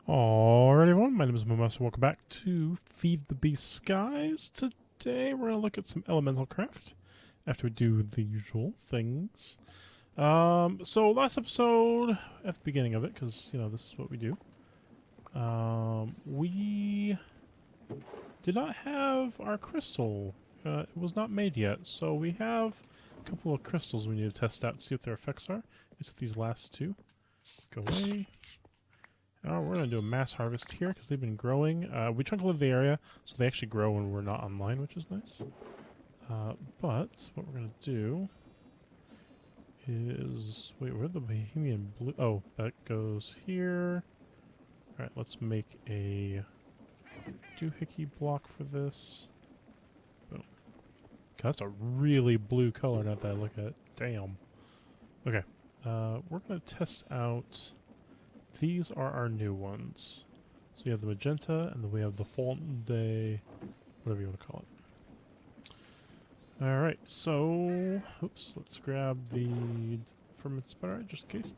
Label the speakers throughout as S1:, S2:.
S1: Alright everyone, my name is Mowmaster. Welcome back to Feed the Beast Skies. Today we're going to look at some elemental craft after we do the usual things. So last episode, at the beginning of it, because, you know, this is what we do, we did not have our crystal. It was not made yet, so we have a couple of crystals we need to test out to see what their effects are. It's these last two. Go away. We're going to do a mass harvest here because they've been growing. We chunk-live the area, so they actually grow when we're not online, which is nice. But what we're going to do is... Wait, where'd the Bohemian Blue... Oh, that goes here. Alright, let's make a doohickey block for this. Boom. God, that's a really blue color now that I look at it. Damn. Okay. We're going to test out... These are our new ones. So we have the magenta, and then we have the Fulton Day, whatever you want to call it. Alright, so... Oops, let's grab the ferment spider, just in case.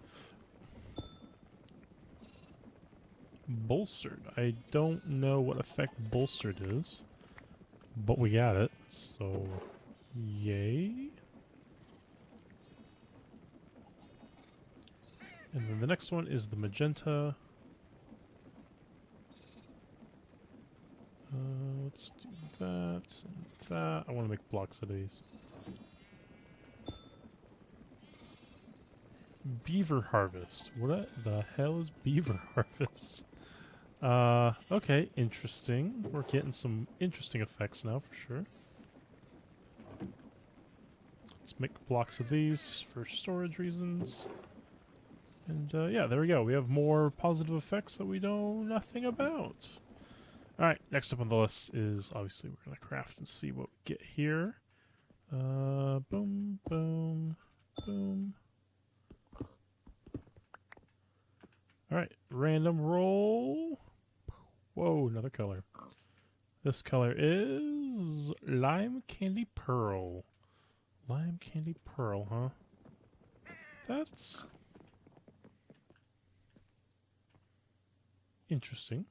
S1: Bolstered. I don't know what effect bolstered is, but we got it, so... Yay. And then the next one is the magenta. Let's do that and that. I want to make blocks out of these. Beaver harvest. What the hell is beaver harvest? Okay, interesting. We're getting some interesting effects now for sure. Let's make blocks of these just for storage reasons. And yeah, there we go. We have more positive effects that we know nothing about. Alright, next up on the list is, obviously, we're going to craft and see what we get here. Boom, boom, boom. Alright, random roll. Whoa, another color. This color is Lime Candy Pearl. Lime Candy Pearl, huh? That's... interesting.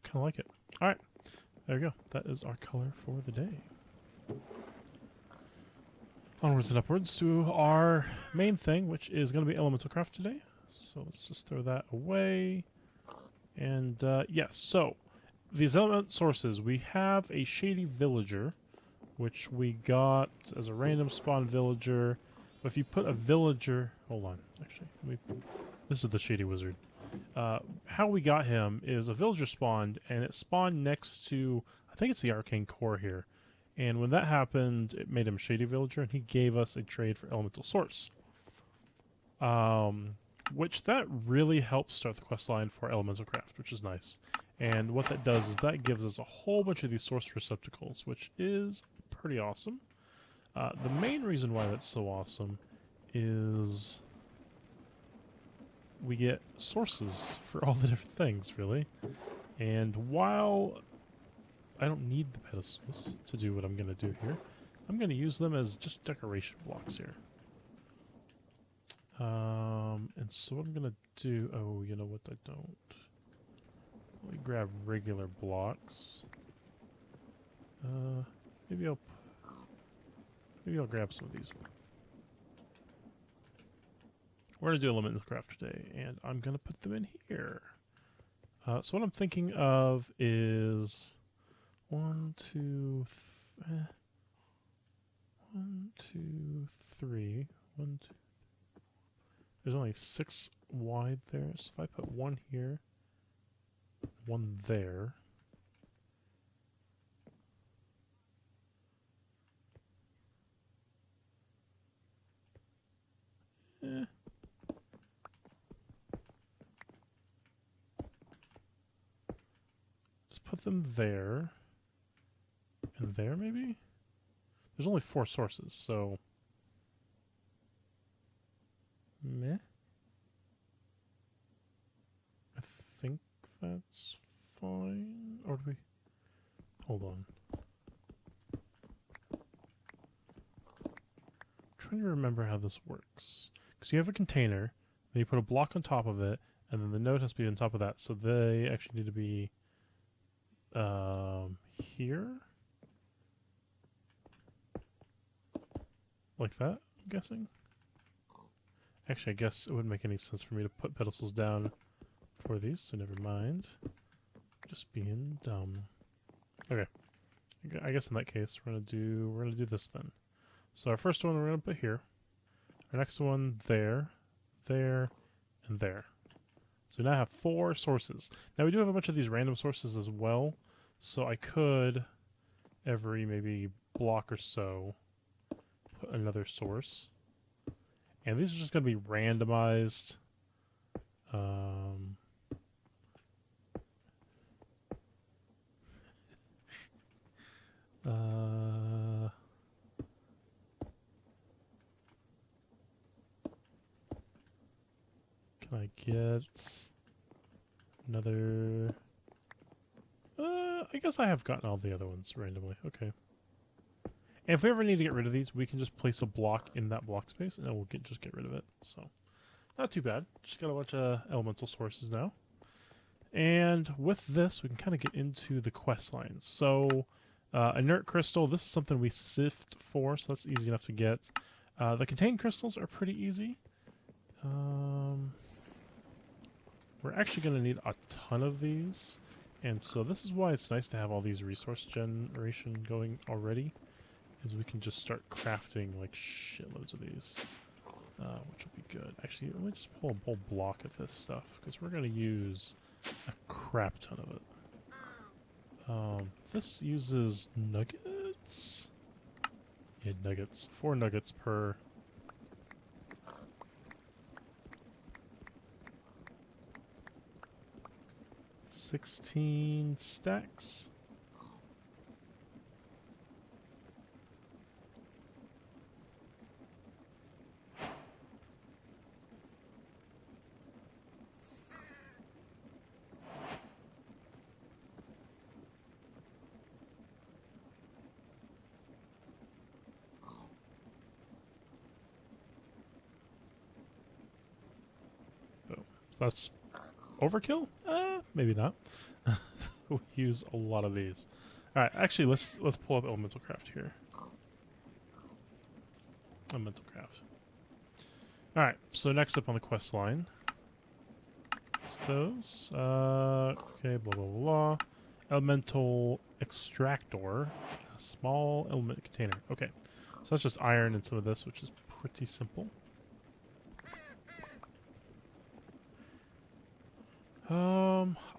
S1: Kind of like it. Alright, there we go. That is our color for the day. Onwards and upwards to our main thing, which is going to be elemental craft today. So let's just throw that away. And yes, so these element sources, we have a shady villager, which we got as a random spawn villager. But if you put a villager... Hold on, actually. This is the Shady Wizard. How we got him is a villager spawned, and it spawned next to... I think it's the Arcane Core here. And when that happened, it made him Shady Villager, and he gave us a trade for Elemental Source. Which that really helps start the quest line for Elemental Craft, which is nice. And what that does is that gives us a whole bunch of these source receptacles, which is pretty awesome. The main reason why that's so awesome is we get sources for all the different things, really. And while I don't need the pedestals to do what I'm going to do here, I'm going to use them as just decoration blocks here. And so what I'm going to do... Oh, you know what? I don't. Let me grab regular blocks. Maybe I'll grab some of these. We're going to do elemental craft today, and I'm going to put them in here. So what I'm thinking of is 1, 2, 3. 1, 2. There's only 6 wide there, so if I put 1 here, 1 there. Let's put them there. And there, maybe? There's only 4 sources, so... Meh? I think that's fine. Or do we... Hold on. trying to remember how this works. Because you have a container, then you put a block on top of it, and then the node has to be on top of that. So they actually need to be here, like that. I'm guessing. Actually, I guess it wouldn't make any sense for me to put pedestals down for these, so never mind. Just being dumb. Okay. I guess in that case we're gonna do this then. So our first one we're gonna put here. Our next one there, there, and there. So now I have 4 sources. Now we do have a bunch of these random sources as well. So I could every maybe block or so put another source. And these are just going to be randomized. Can I get another? I guess I have gotten all the other ones randomly. Okay. And if we ever need to get rid of these, we can just place a block in that block space, and then we'll just get rid of it. So, not too bad. Just got a bunch of elemental sources now. And with this, we can kind of get into the quest lines. So, inert crystal, this is something we sift for, so that's easy enough to get. The contained crystals are pretty easy. We're actually going to need a ton of these. And so this is why it's nice to have all these resource generation going already. Is we can just start crafting like shitloads of these, which will be good. Actually, let me just pull a whole block of this stuff because we're going to use a crap ton of it. This uses nuggets. Yeah, nuggets. 4 nuggets per. $16 stacks. That's overkill? Maybe not. We use a lot of these. All right, actually, let's pull up elemental craft here. Elemental craft. All right, so next up on the quest line is those. Okay, blah blah blah. Elemental extractor, a small element container. Okay, so that's just iron and some of this, which is pretty simple.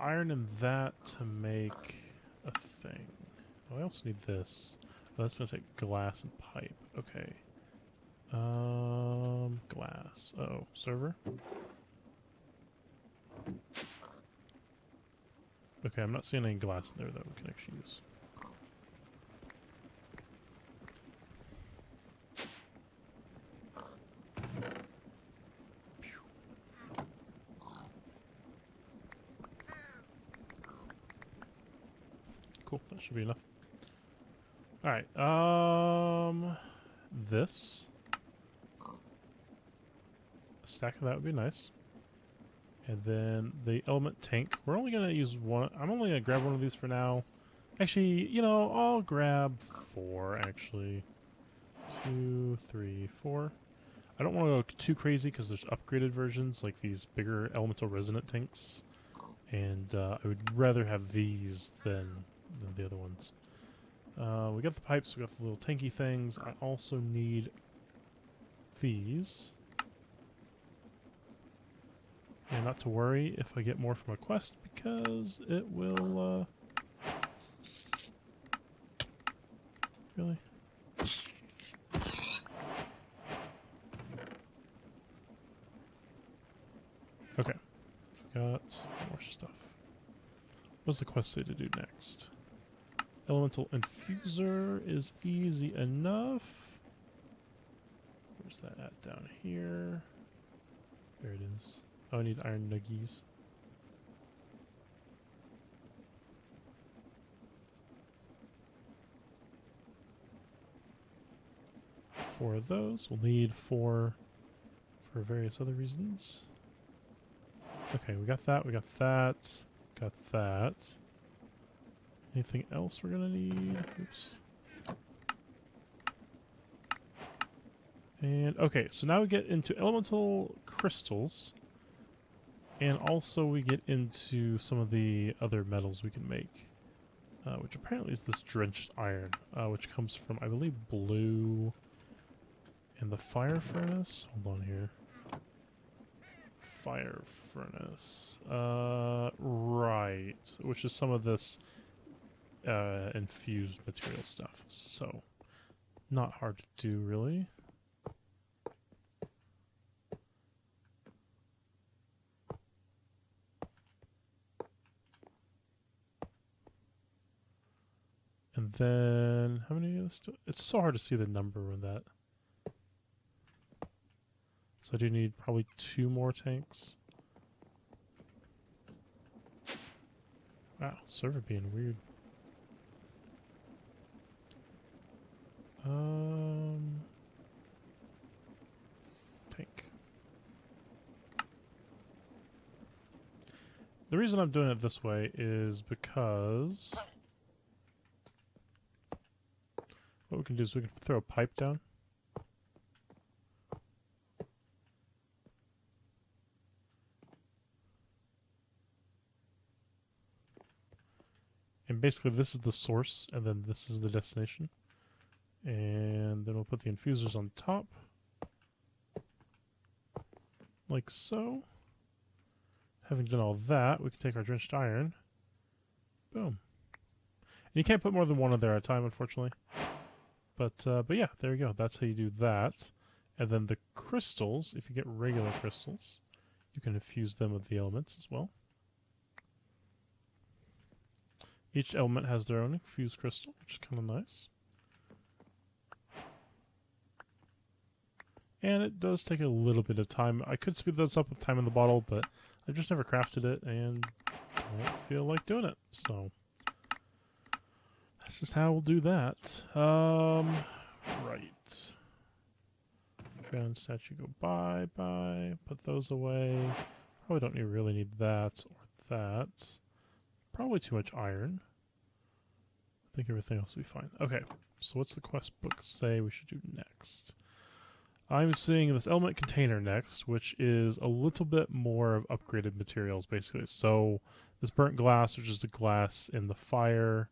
S1: Iron and that to make a thing. Oh, I also need this. Oh, that's gonna take glass and pipe. Okay. Glass. Oh, server. Okay, I'm not seeing any glass in there that we can actually use. Cool, that should be enough. Alright, this. A stack of that would be nice. And then the element tank. We're only going to use one. I'm only going to grab one of these for now. Actually, you know, I'll grab 4, actually. 2, 3, 4. I don't want to go too crazy because there's upgraded versions, like these bigger elemental resonant tanks. And I would rather have these than the other ones. We got the pipes, we got the little tanky things. I also need these. And not to worry if I get more from a quest, because it will, really? Okay. Got some more stuff. What's the quest say to do next? Elemental infuser is easy enough. Where's that at? Down here. There it is. Oh, I need iron nuggies. 4 of those. We'll need 4 for various other reasons. Okay, we got that, got that. Anything else we're gonna need? Oops. And, okay, so now we get into elemental crystals. And also we get into some of the other metals we can make. Which apparently is this drenched iron, which comes from, I believe, blue and the fire furnace. Hold on here. Fire furnace. Right. Which is some of this infused material stuff. So, not hard to do, really. And then, how many of this? It's so hard to see the number with that. So I do need probably 2 more tanks. Wow, server being weird. Tank. The reason I'm doing it this way is because what we can do is we can throw a pipe down. And basically this is the source, and then this is the destination. And then we'll put the infusers on top. Like so. Having done all that, we can take our drenched iron. Boom. And you can't put more than 1 on there at a time, unfortunately. But yeah, there you go. That's how you do that. And then the crystals, if you get regular crystals, you can infuse them with the elements as well. Each element has their own infused crystal, which is kind of nice. And it does take a little bit of time. I could speed this up with time in the bottle, but I've just never crafted it, and I don't feel like doing it, so that's just how we'll do that. Right. Ground statue go bye. Put those away. Probably don't really need that or that. Probably too much iron. I think everything else will be fine. Okay, so what's the quest book say we should do next? I'm seeing this element container next, which is a little bit more of upgraded materials, basically. So this burnt glass, which is the glass in the fire.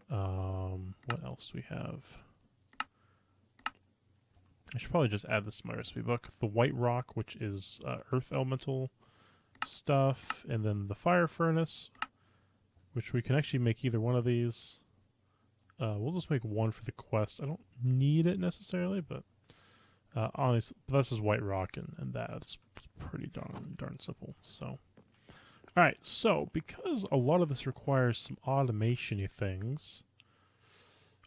S1: What else do we have? I should probably just add this to my recipe book. The white rock, which is earth elemental stuff, and then the fire furnace, which we can actually make either one of these. We'll just make 1 for the quest. I don't need it necessarily, but honestly, this is white rock, and that's pretty darn simple. So, all right. So, because a lot of this requires some automation-y things,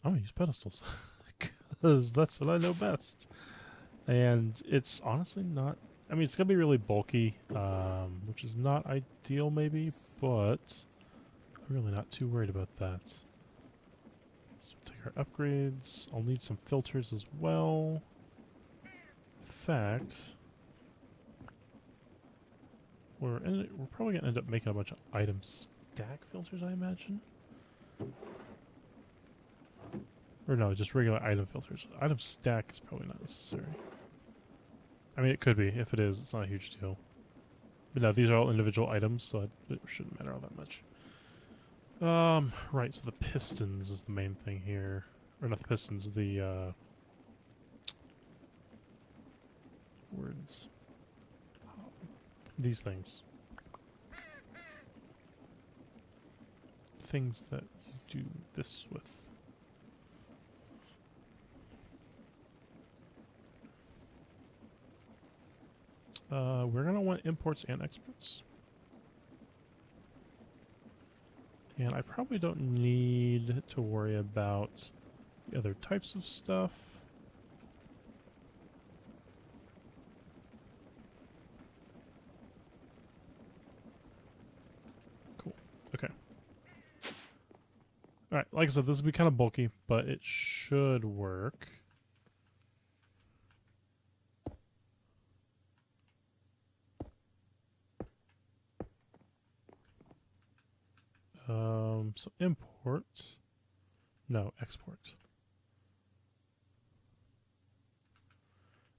S1: I'm gonna use pedestals because that's what I know best. And it's honestly not. I mean, it's gonna be really bulky, which is not ideal, maybe, but I'm really not too worried about that. So we'll take our upgrades. I'll need some filters as well. Fact, we're probably gonna end up making a bunch of item stack filters, I imagine. Or no, just regular item filters. Item stack is probably not necessary. I mean, it could be. If it is, it's not a huge deal. But no, these are all individual items, so it shouldn't matter all that much. Right, so the pistons is the main thing here. Or not the pistons, the, words. These things. Things that you do this with. We're going to want imports and exports. And I probably don't need to worry about the other types of stuff. Cool. Okay. Alright, like I said, this will be kind of bulky, but it should work. So import. No, export.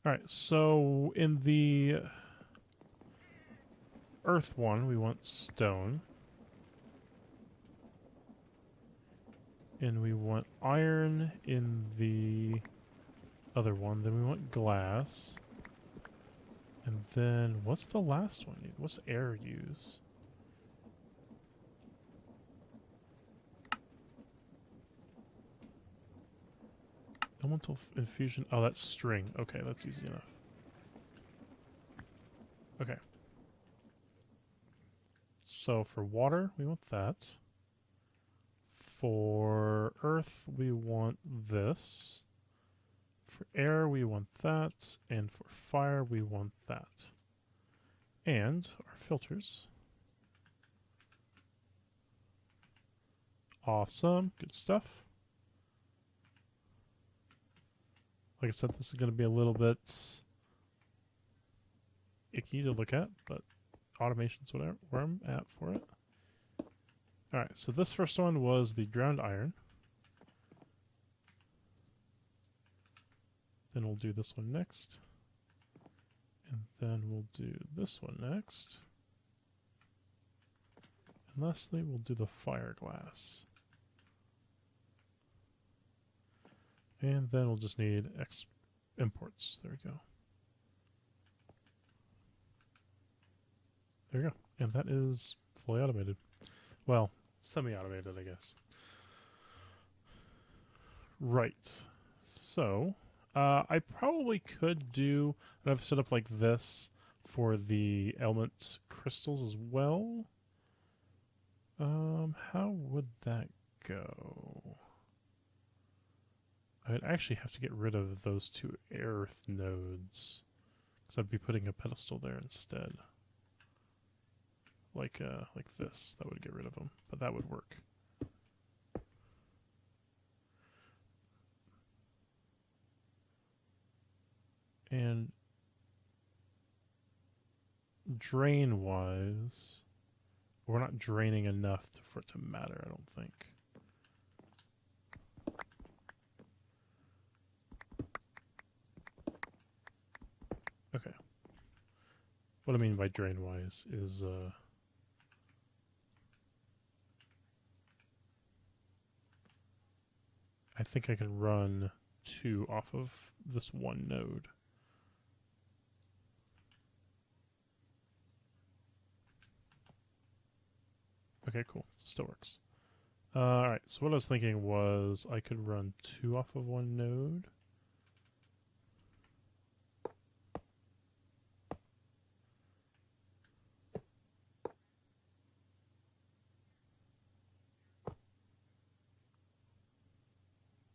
S1: Alright, so in the earth one, we want stone. And we want iron in the other one. Then we want glass. And then, what's the last one? What's air use? Elemental infusion. Oh, that's string. Okay, that's easy enough. Okay. So for water, we want that. For earth, we want this. For air, we want that. And for fire, we want that. And our filters. Awesome. Good stuff. Like I said, this is going to be a little bit icky to look at, but automation's where I'm at for it. Alright, so this first one was the ground iron. Then we'll do this one next. And then we'll do this one next. And lastly, we'll do the fire glass. And then we'll just need imports. There we go. There we go. And that is fully automated. Well, semi-automated, I guess. Right. So, I probably could do another setup like this for the element crystals as well. How would that go? I would actually have to get rid of those two earth nodes, because I'd be putting a pedestal there instead. Like this. That would get rid of them, but that would work. And drain-wise, we're not draining enough for it to matter, I don't think. Okay. What I mean by drain-wise is, I think I can run 2 off of this one node. Okay, cool. Still works. Alright, so what I was thinking was I could run 2 off of one node.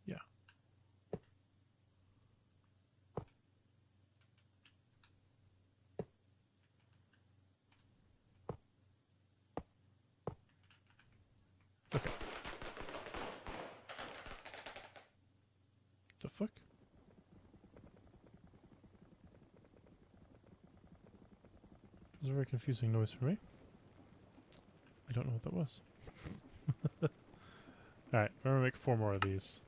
S1: Yeah. Okay. The fuck? That was a very confusing noise for me. I don't know what that was. Alright, we're gonna make 4 more of these.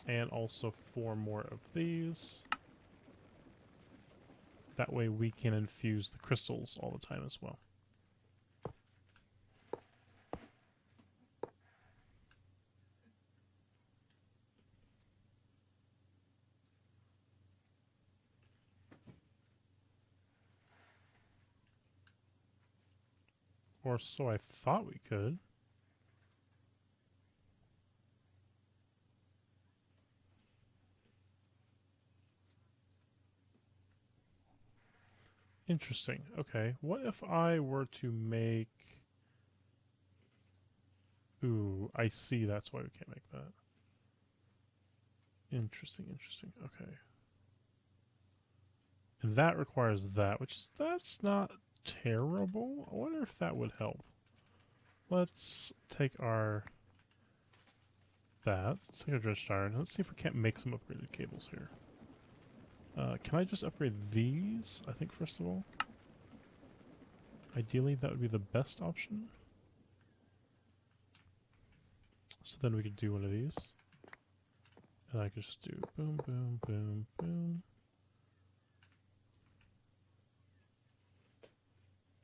S1: And also 4 more of these. That way we can infuse the crystals all the time as well. Or so I thought we could. Interesting. Okay. What if I were to make... Ooh, I see. That's why we can't make that. Interesting, interesting. Okay. And that requires that, which is... That's not terrible. I wonder if that would help. Let's take our... Let's take our dredged iron. Let's see if we can't make some upgraded cables here. Can I just upgrade these, I think, first of all? Ideally, that would be the best option. So then we could do one of these. And I could just do boom, boom, boom, boom.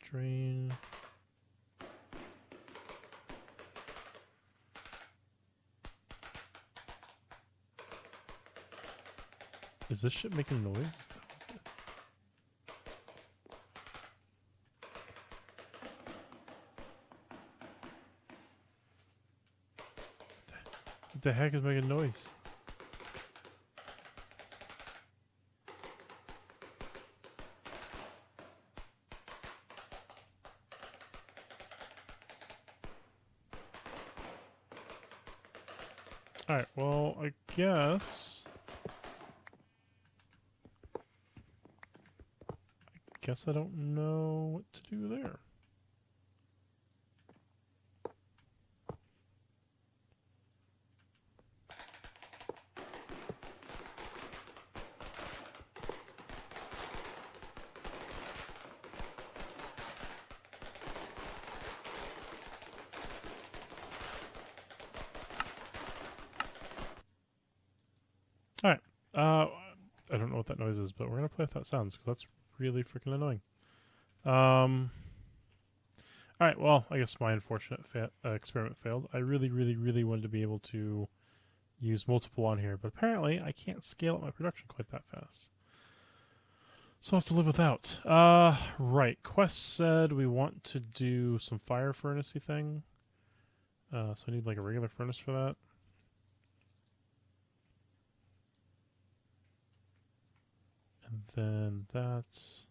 S1: Drain. Is this shit making noise? What the heck is making noise? Alright, well, I guess I don't know what to do there. Alright, I don't know what that noise is, but we're gonna play with that sounds, because that's really freaking annoying. Alright, well, I guess my unfortunate experiment failed. I really, really, really wanted to be able to use multiple on here, but apparently I can't scale up my production quite that fast. So I'll have to live without. Right, Quest said we want to do some fire furnace-y thing. So I need like a regular furnace for that. And then that's...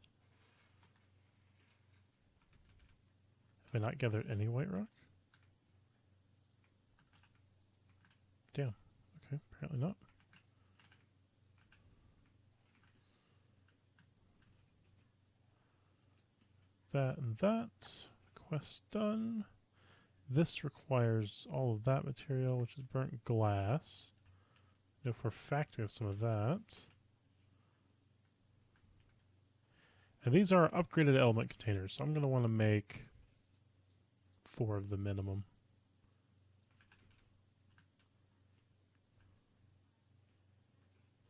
S1: Have I not gathered any white rock? Damn. Okay, apparently not. That and that. Quest done. This requires all of that material, which is burnt glass. Know for a fact we have some of that. And these are upgraded element containers, so I'm going to want to make 4 of the minimum.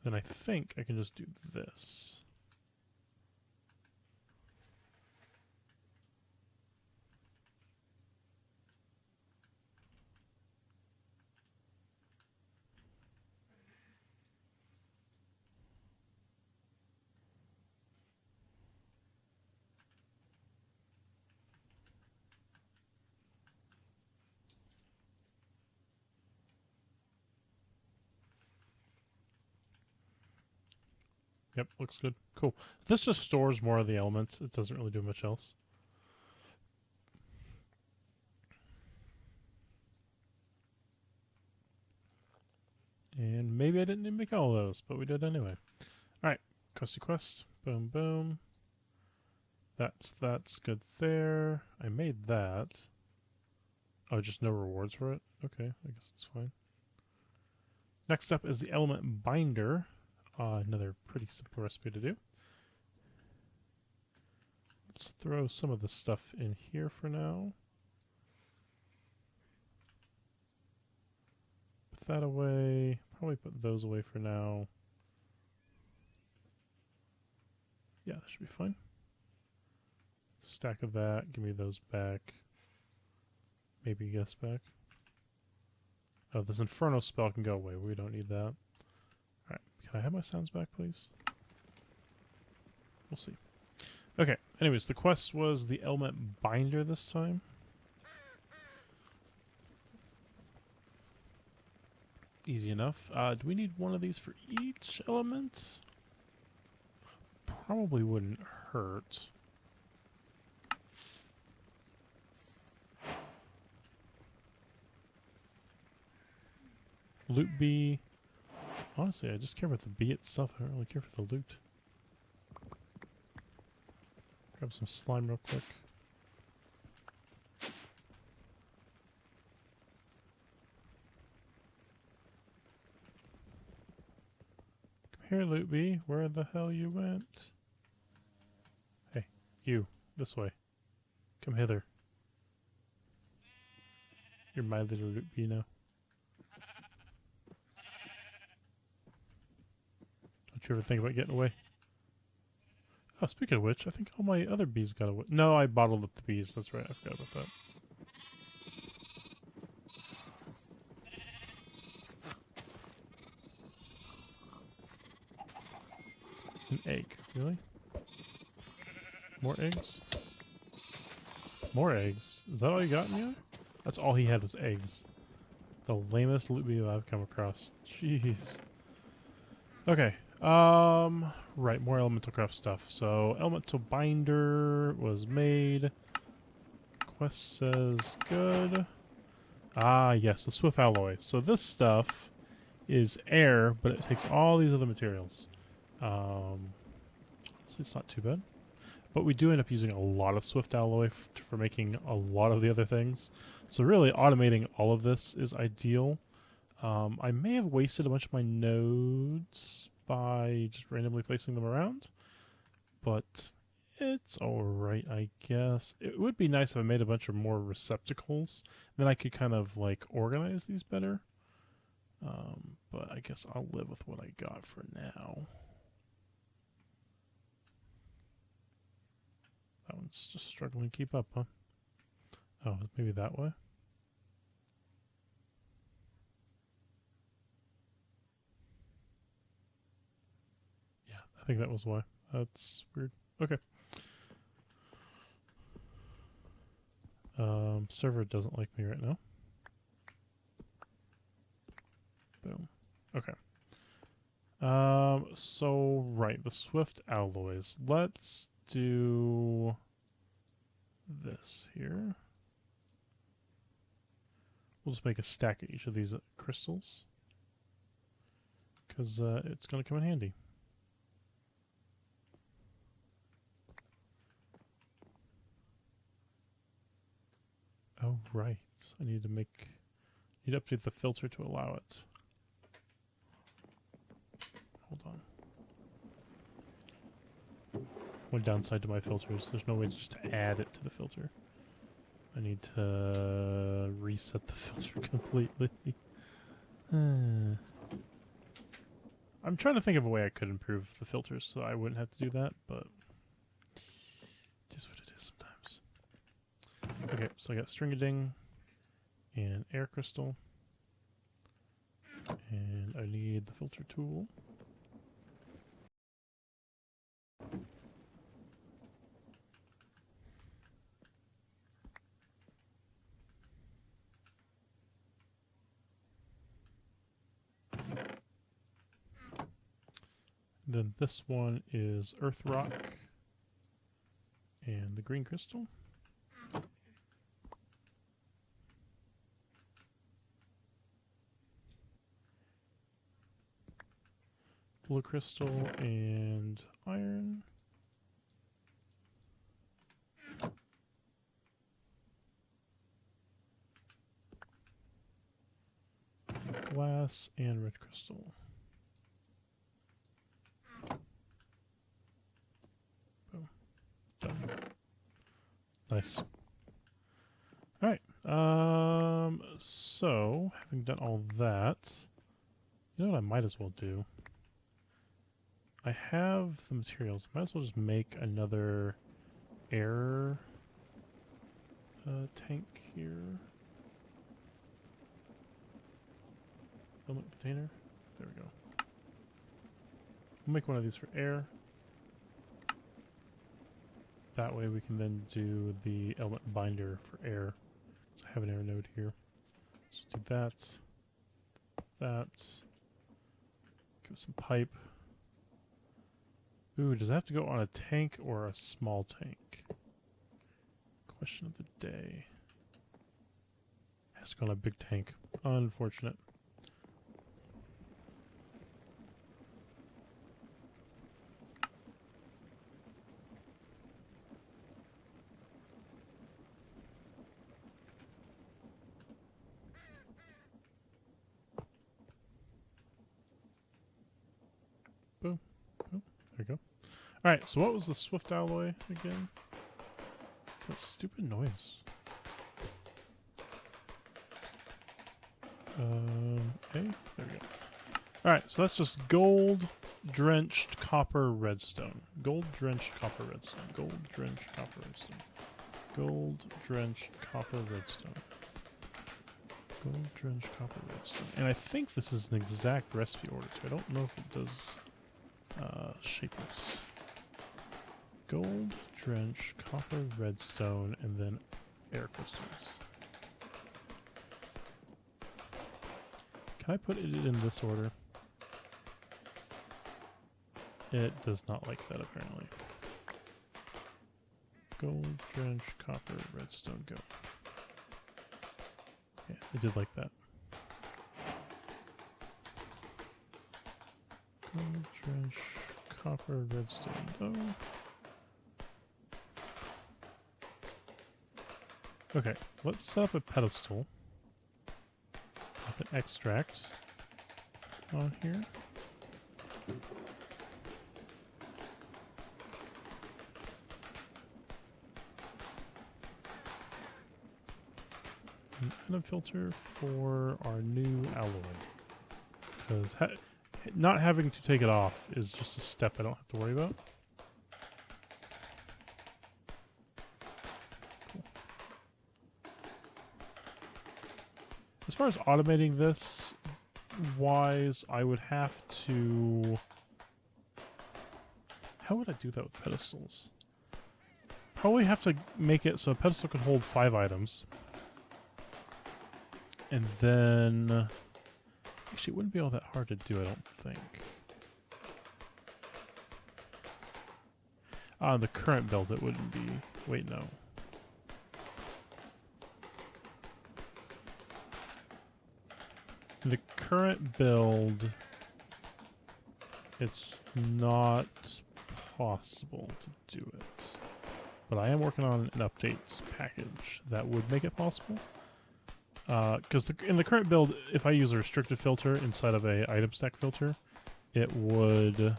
S1: Then I think I can just do this. Yep, looks good. Cool. This just stores more of the elements. It doesn't really do much else. And maybe I didn't even make all of those, but we did anyway. Alright, Custy Quest. Boom, boom. That's good there. I made that. Oh, just no rewards for it? Okay, I guess it's fine. Next up is the element binder. Another pretty simple recipe to do. Let's throw some of the stuff in here for now. Put that away. Probably put those away for now. Yeah, that should be fine. Stack of that. Give me those back. Maybe guess back. Oh, this Inferno spell can go away. We don't need that. Alright, can I have my sounds back, please? We'll see. Okay, anyways, the quest was the element binder this time. Easy enough. Do we need one of these for each element? Probably wouldn't hurt. Loot bee. Honestly, I just care about the bee itself. I don't really care for the loot. Grab some slime real quick. Come here, loot bee. Where the hell you went? Hey, you. This way. Come hither. You're my little loot bee now. Did you ever think about getting away? Oh, speaking of which, I think all my other bees got away. No, I bottled up the bees. That's right. I forgot about that. An egg. Really? More eggs? More eggs? Is that all you got in here? That's all he had was eggs. The lamest loot bee I've come across. Jeez. Okay. Right, more elemental craft stuff. So, elemental binder was made. Quest says good. Ah, yes, the swift alloy. So this stuff is air, but it takes all these other materials. So it's not too bad. But we do end up using a lot of swift alloy for making a lot of the other things. So really, automating all of this is ideal. I may have wasted a bunch of my nodes by just randomly placing them around, but it's alright, I guess. It would be nice if I made a bunch of more receptacles. Then I could kind of, like, organize these better. But I guess I'll live with what I got for now. That one's just struggling to keep up, huh? Oh, maybe that way? Yeah, I think that was why. That's weird. Okay. Server doesn't like me right now. Boom. Okay. So, right, the swift alloys. Let's do this here. We'll just make a stack of each of these crystals, because it's going to come in handy. Oh, right. I need to update the filter to allow it. Hold on. One downside to my filters, there's no way to just add it to the filter. I need to reset the filter completely. I'm trying to think of a way I could improve the filters so I wouldn't have to do that, but it is what it is sometimes. Okay, so I got string-a-ding and air crystal. And I need the filter tool. Then this one is earth rock and the green crystal. Blue crystal and iron. Glass and red crystal. Boom. Done. Nice. Alright. So, having done all that, you know what I might as well do? I have the materials. Might as well just make another air tank here. Element container. There we go. We'll make one of these for air. That way we can then do the element binder for air. So I have an air node here. So do that. That. Give some pipe. Ooh, does that have to go on a tank or a small tank? Question of the day. Has to go on a big tank. Unfortunate. Boom. Boom. There we go. Alright, so what was the swift alloy again? It's that stupid noise. Hey, there we go. Alright, so that's just gold drenched copper redstone. Gold drenched copper redstone. Gold drenched copper redstone. Gold drenched copper redstone. Gold drenched copper redstone. And I think this is an exact recipe order too. I don't know if it does shapeless. Gold drenched copper redstone and then air crystals. Can I put it in this order? It does not like that, apparently. Gold, drench, copper, redstone, go. Yeah, it did like that. Gold, drench, copper, redstone, go. Okay, let's set up a pedestal. With an extract on here. And a filter for our new alloy. Because not having to take it off is just a step I don't have to worry about. Cool. As far as automating this wise, I would have to... How would I do that with pedestals? Probably have to make it so a pedestal can hold 5 items. And then... Actually, it wouldn't be all that hard to do, I don't think. On the current build, it wouldn't be... Wait, no. The current build, it's not possible to do it. But I am working on an updates package that would make it possible. Because in the current build, if I use a restricted filter inside of a item stack filter, it would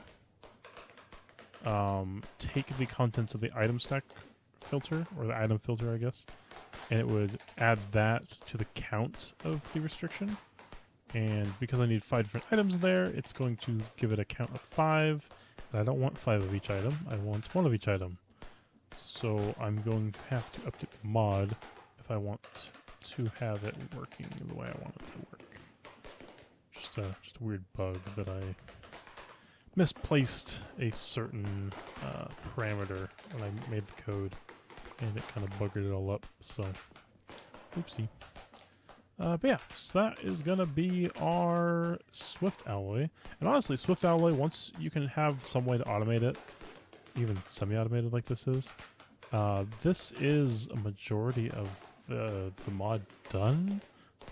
S1: take the contents of the item stack filter, or the item filter, I guess, and it would add that to the count of the restriction. And because I need 5 different items there, it's going to give it a count of 5. And I don't want 5 of each item, I want 1 of each item. So I'm going to have to update the mod if I want to have it working the way I want it to work. Just a weird bug that I misplaced a certain parameter when I made the code, and it kind of buggered it all up, so oopsie. But yeah, so that is gonna be our Swift alloy. And honestly, Swift alloy, once you can have some way to automate it, even semi-automated like this is a majority of the mod done,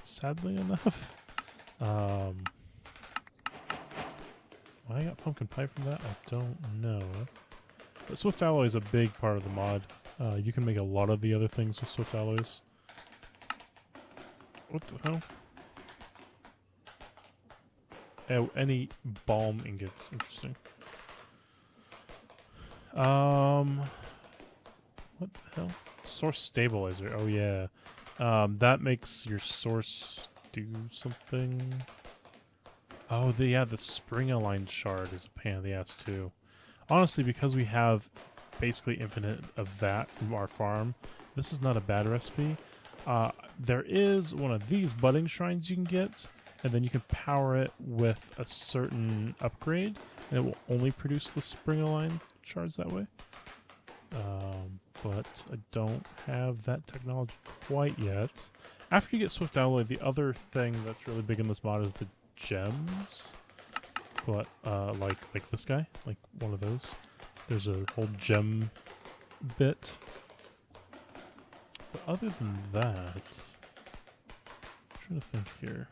S1: sadly enough. Why I got pumpkin pie from that, I don't know. But Swift alloy is a big part of the mod. You can make a lot of the other things with Swift alloys. What the hell? Oh, any balm ingots. Interesting. What the hell? Source stabilizer. Oh yeah. That makes your source do something. Oh, the spring-aligned shard is a pain in the ass too. Honestly, because we have basically infinite of that from our farm, this is not a bad recipe. There is one of these budding shrines you can get, and then you can power it with a certain upgrade, and it will only produce the spring-aligned shards that way. But I don't have that technology quite yet. After you get Swift Alloy, the other thing that's really big in this mod is the gems. But, like this guy, like one of those. There's a whole gem bit. But other than that, I'm trying to think here.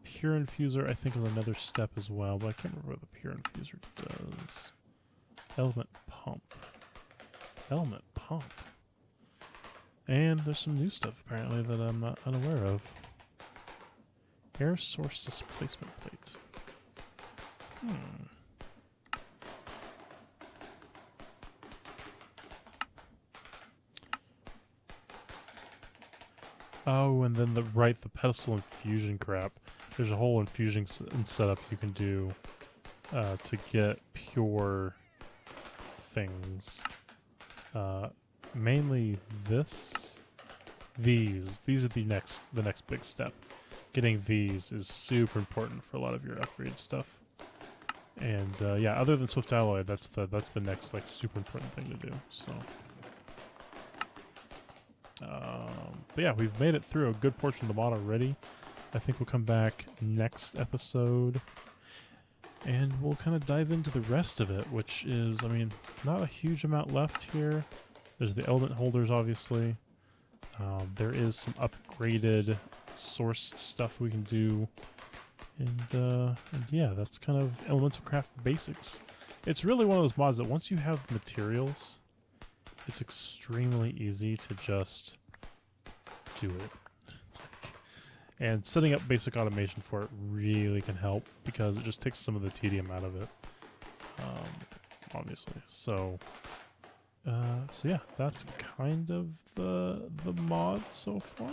S1: Pure Infuser, I think, is another step as well, but I can't remember what the Pure Infuser does. Element Pump. Element Pump. And there's some new stuff, apparently, that I'm not unaware of. Air Source Displacement Plate. Oh, and then the pedestal infusion crap. There's a whole infusion setup you can do to get pure things. Mainly this. These are the next big step. Getting these is super important for a lot of your upgrade stuff. And yeah, other than Swift Alloy, that's the next like super important thing to do. So, but yeah, we've made it through a good portion of the mod already. I think we'll come back next episode, and we'll kind of dive into the rest of it, which is, I mean, not a huge amount left here. There's the element holders, obviously. There is some upgraded source stuff we can do. And yeah, that's kind of Elemental Craft basics. It's really one of those mods that once you have materials, it's extremely easy to just do it. And setting up basic automation for it really can help, because it just takes some of the tedium out of it, obviously. So yeah, that's kind of the mod so far.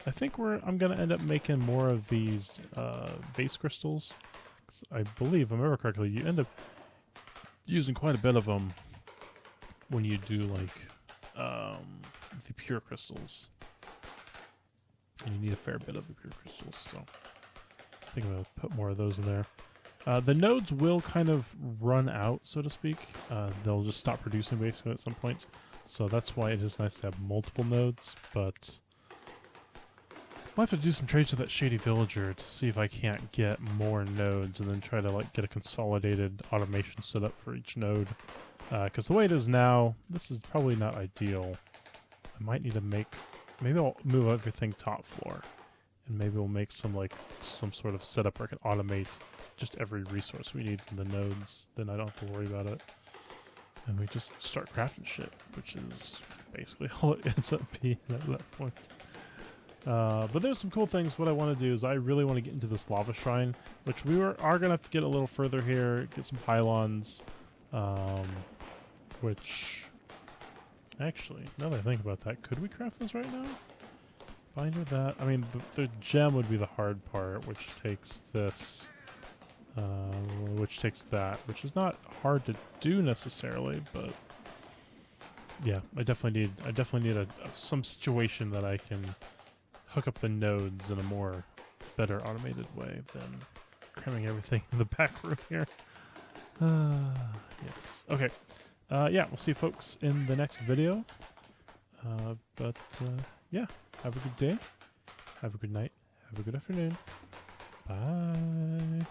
S1: I think I'm gonna end up making more of these base crystals. 'Cause I believe, if I remember correctly, you end up using quite a bit of them when you do like the pure crystals. And you need a fair bit of the pure crystals, so I think I'm gonna put more of those in there. The nodes will kind of run out, so to speak. They'll just stop producing basically at some points. So that's why it is nice to have multiple nodes, but I'll have to do some trades with that shady villager to see if I can't get more nodes, and then try to like get a consolidated automation set up for each node. Because the way it is now, this is probably not ideal. I might need to maybe I'll move everything top floor, and maybe we'll make some sort of setup where I can automate just every resource we need from the nodes. Then I don't have to worry about it, and we just start crafting shit, which is basically all it ends up being at that point. But there's some cool things. What I want to do is I really want to get into this lava shrine, which we are going to have to get a little further here, get some pylons, which actually, now that I think about that, could we craft this right now? Binder that. I mean, the gem would be the hard part, which takes this, which takes that, which is not hard to do necessarily, but yeah, I definitely need some situation that I can hook up the nodes in a better automated way than cramming everything in the back room here. Yes. Okay. Yeah, we'll see you folks in the next video. But yeah, have a good day. Have a good night. Have a good afternoon. Bye.